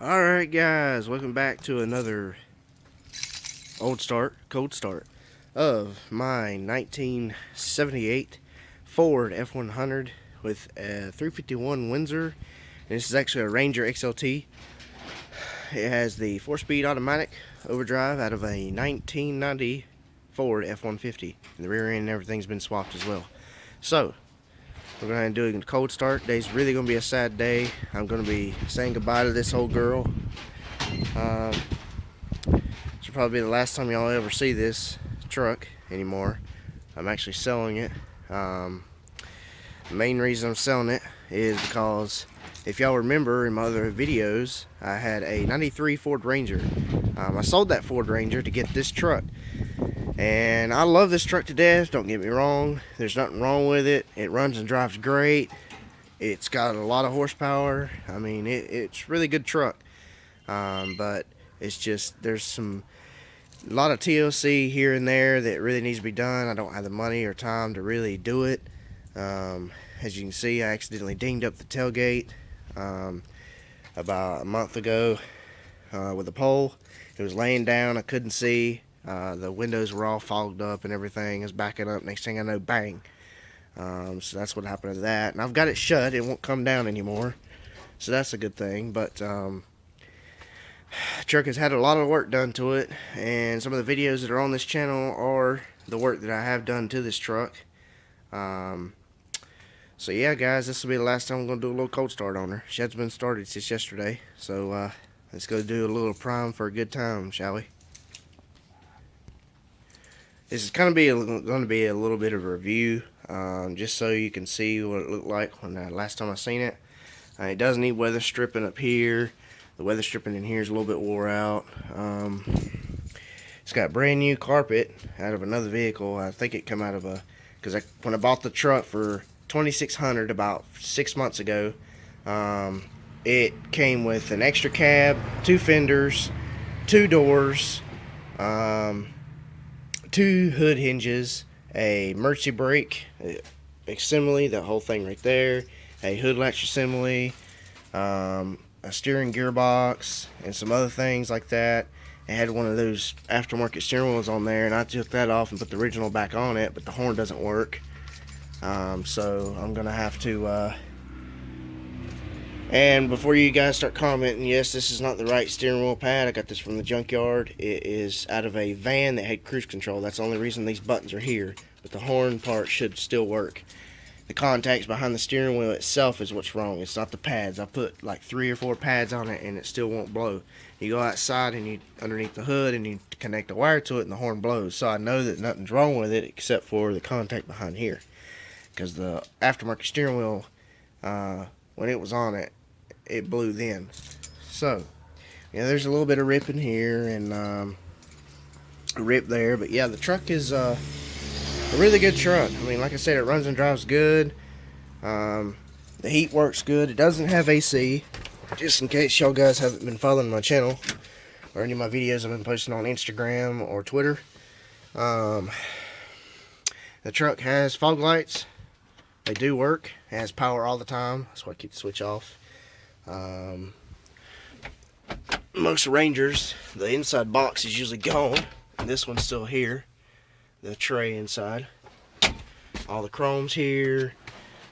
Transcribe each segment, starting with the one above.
Alright guys, welcome back to another cold start of my 1978 Ford F100 with a 351 Windsor. And this is actually a Ranger XLT. It has the 4-speed automatic overdrive out of a 1990 Ford F-150. And the rear end and everything's been swapped as well. So, we're going to do a cold start. Today's really going to be a sad day. I'm going to be saying goodbye to this old girl. This will probably be the last time y'all ever see this truck anymore. I'm actually selling it. The main reason I'm selling it is because if y'all remember in my other videos, I had a 93 Ford Ranger. I sold that Ford Ranger to get this truck. And I love this truck to death, don't get me wrong. There's nothing wrong with it. It runs and drives great. It's got a lot of horsepower. I mean, it's a really good truck. But it's just, there's a lot of TLC here and there that really needs to be done. I don't have the money or time to really do it. As you can see, I accidentally dinged up the tailgate about a month ago with a pole. It was laying down, I couldn't see. The windows were all fogged up and everything. It was backing up. Next thing I know, bang. So that's what happened to that. And I've got it shut. It won't come down anymore. So that's a good thing. But the truck has had a lot of work done to it. And some of the videos that are on this channel are the work that I have done to this truck. So yeah, guys, this will be the last time I'm going to do a little cold start on her. She hasn't been started since yesterday. So let's go do a little prime for a good time, shall we? This is going to be a little bit of a review, just so you can see what it looked like when last time I seen it. It does need weather stripping up here. The weather stripping in here is a little bit wore out. It's got brand new carpet out of another vehicle. I think it come out of because when I bought the truck for $2,600 about 6 months ago, it came with an extra cab, 2 fenders, 2 doors, 2 hood hinges, a emergency brake assembly, the whole thing right there, a hood latch assembly, a steering gearbox, and some other things like that. It had one of those aftermarket steering wheels on there, and I took that off and put the original back on it, but the horn doesn't work. So I'm gonna have to and before you guys start commenting, yes, this is not the right steering wheel pad. I got this from the junkyard. It is out of a van that had cruise control. That's the only reason these buttons are here. But the horn part should still work. The contacts behind the steering wheel itself is what's wrong. It's not the pads. I put like 3 or 4 pads on it and it still won't blow. You go outside and you underneath the hood and you connect the wire to it and the horn blows. So I know that nothing's wrong with it except for the contact behind here. Because the aftermarket steering wheel, when it was on it, it blew then. So yeah, there's a little bit of rip in here and a rip there, but yeah, the truck is a really good truck. I mean, like I said, it runs and drives good. The heat works good. It doesn't have AC, just in case y'all guys haven't been following my channel or any of my videos I've been posting on Instagram or Twitter. The truck has fog lights. They do work. It has power all the time. That's why I keep the switch off. Most Rangers, the inside box is usually gone, and this one's still here. The tray inside, all the chrome's here.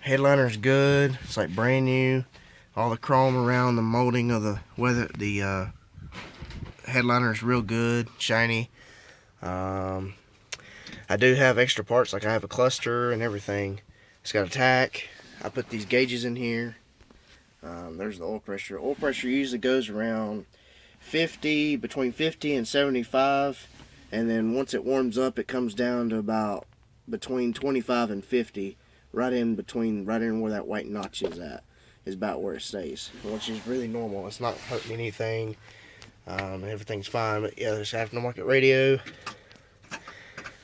Headliner's good. It's like brand new. All the chrome around the molding of the headliner is real good, shiny. I do have extra parts, like I have a cluster and everything. It's got a tack. I put these gauges in here. There's the oil pressure. Oil pressure usually goes around 50, between 50 and 75, and then once it warms up, it comes down to about between 25 and 50, right in where that white notch is at, is about where it stays, which is really normal. It's not hurting anything. Everything's fine. But yeah, there's aftermarket radio.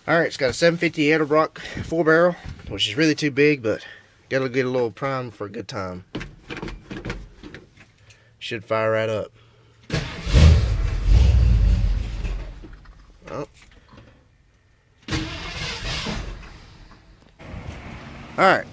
All right, it's got a 750 Edelbrock 4-barrel, which is really too big, but gotta get a little prime for a good time. Should fire right up. Oh. Alright.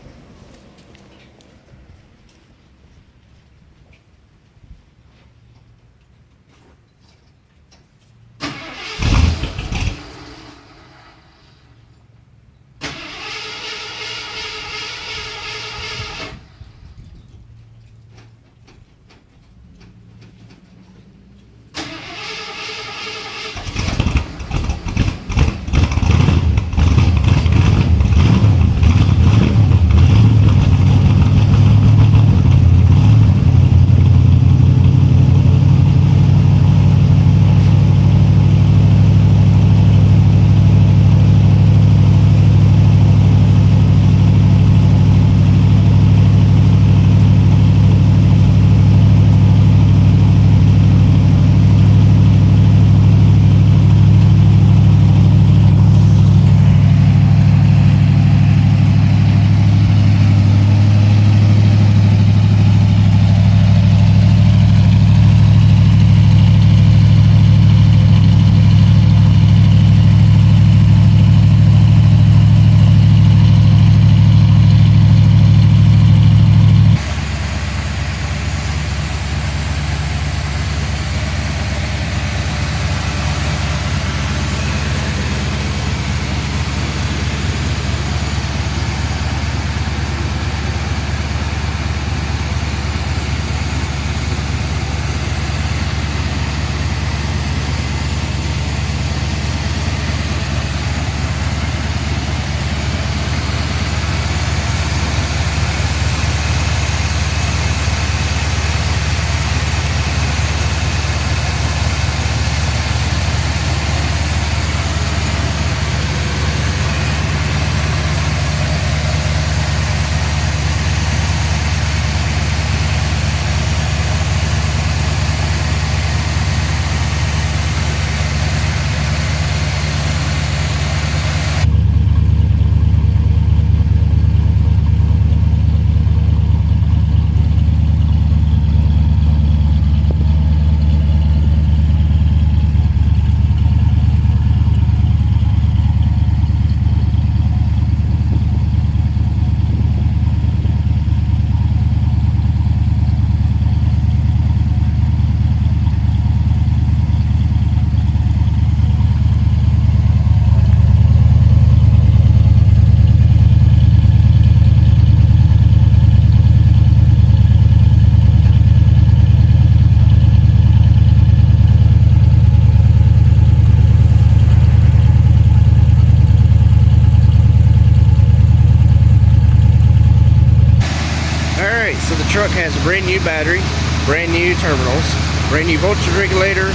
truck has a brand new battery, brand new terminals, brand new voltage regulator,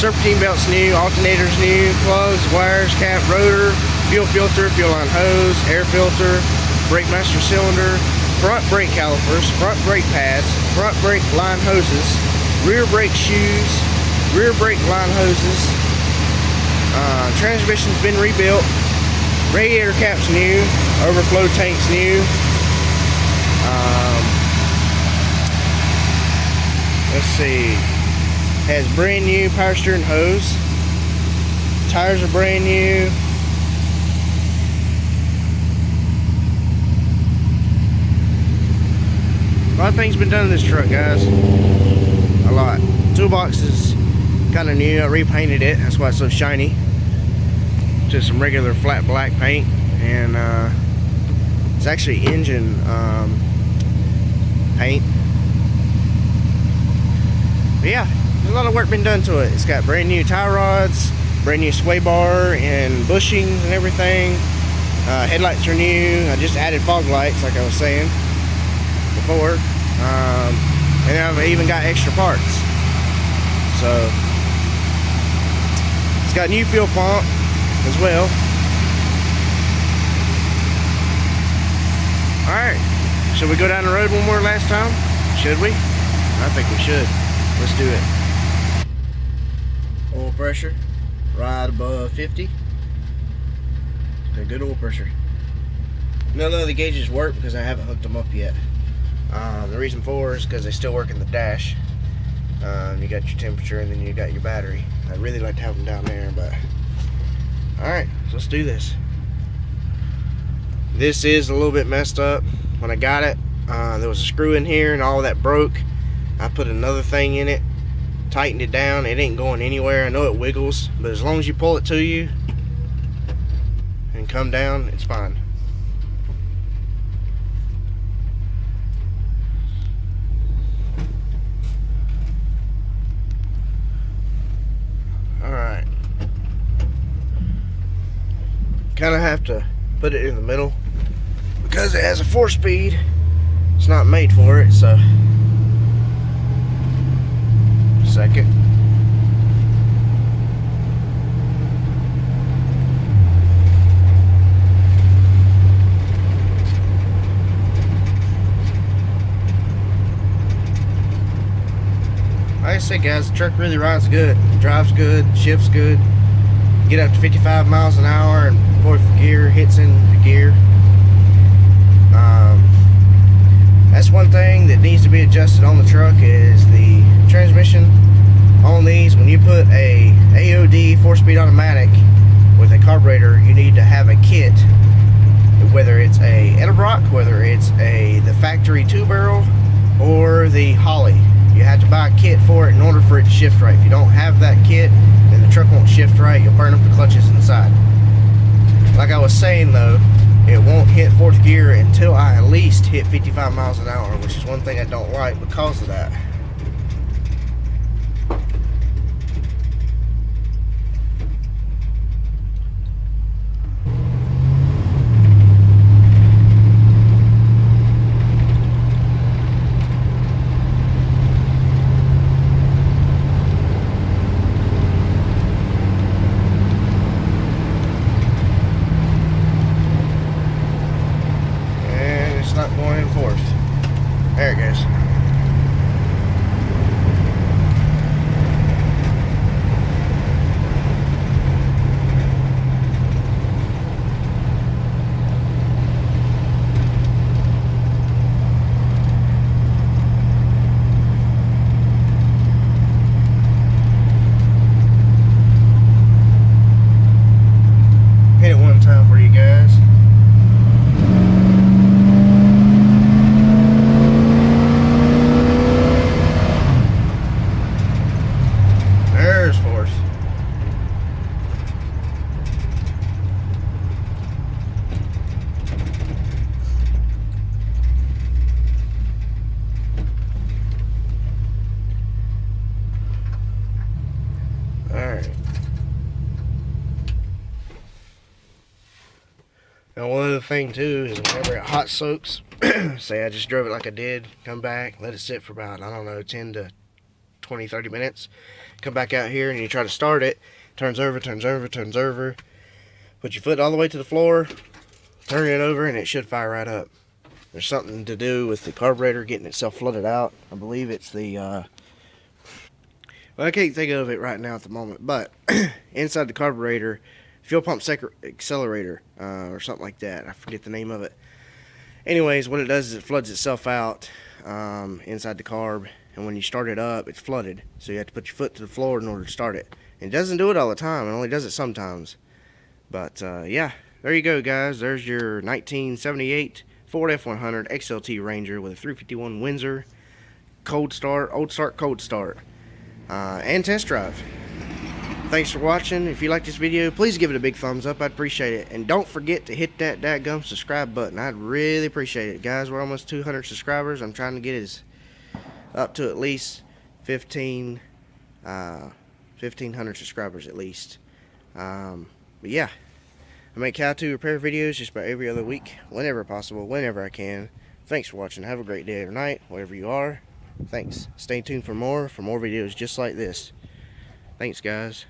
serpentine belts new, alternators new, plugs, wires, cap, rotor, fuel filter, fuel line hose, air filter, brake master cylinder, front brake calipers, front brake pads, front brake line hoses, rear brake shoes, rear brake line hoses. Transmission's been rebuilt, radiator caps new, overflow tanks new. Let's see, has brand new power steering hose, tires are brand new. A lot of things been done in this truck, guys. A lot. Toolbox is kind of new. I repainted it. That's why it's so shiny. To some regular flat black paint, and it's actually engine paint. But yeah, a lot of work been done to it. It's got brand new tie rods, brand new sway bar, and bushings and everything. Headlights are new. I just added fog lights, like I was saying before, and I've even got extra parts. So it's got a new fuel pump as well. Alright, should we go down the road one more last time? Should we? I think we should. Let's do it. Oil pressure right above 50. Okay, good oil pressure. None of the gauges work because I haven't hooked them up yet. The reason for is because they still work in the dash. You got your temperature and then you got your battery. I'd really like to have them down there, but alright, so let's do this. This is a little bit messed up. When I got it, there was a screw in here and all that broke. I put another thing in it, tightened it down. It ain't going anywhere. I know it wiggles, but as long as you pull it to you and come down, it's fine. Alright. Kind of have to put it in the middle because it has a 4-speed. It's not made for it, so second. Like I said, guys, the truck really rides good, drives good, shifts good. Get up to 55 miles an hour and fourth gear, hits in the gear. That's one thing that needs to be adjusted on the truck is the transmission on these. When you put a AOD 4-speed automatic with a carburetor, you need to have a kit, whether it's a Edelbrock, whether it's the factory 2-barrel or the Holly. You have to buy a kit for it in order for it to shift right. If you don't have that kit, then the truck won't shift right. You'll burn up the clutches inside. Like I was saying though, it won't hit 4th gear until I at least hit 55 miles an hour, which is one thing I don't like because of that. Not going in 4th. There it goes. Now one other thing too is whenever it hot soaks, say I just drove it like I did, come back, let it sit for about, I don't know, 10 to 20, 30 minutes. Come back out here and you try to start it, turns over, put your foot all the way to the floor, turn it over, and it should fire right up. There's something to do with the carburetor getting itself flooded out. I believe it's the, well, I can't think of it right now at the moment, but inside the carburetor, fuel pump accelerator, or something like that. I forget the name of it. Anyways, what it does is it floods itself out inside the carb, and when you start it up, it's flooded. So you have to put your foot to the floor in order to start it. And it doesn't do it all the time. It only does it sometimes. But yeah, there you go, guys. There's your 1978 Ford F100 XLT Ranger with a 351 Windsor cold start, cold start, and test drive. Thanks for watching. If you like this video, please give it a big thumbs up. I'd appreciate it. And don't forget to hit that dadgum subscribe button. I'd really appreciate it. Guys, we're almost 200 subscribers. I'm trying to get us up to at least 1,500 subscribers at least. But yeah, I make how-to repair videos just about every other week, whenever possible, whenever I can. Thanks for watching. Have a great day or night, wherever you are. Thanks. Stay tuned for more videos just like this. Thanks, guys.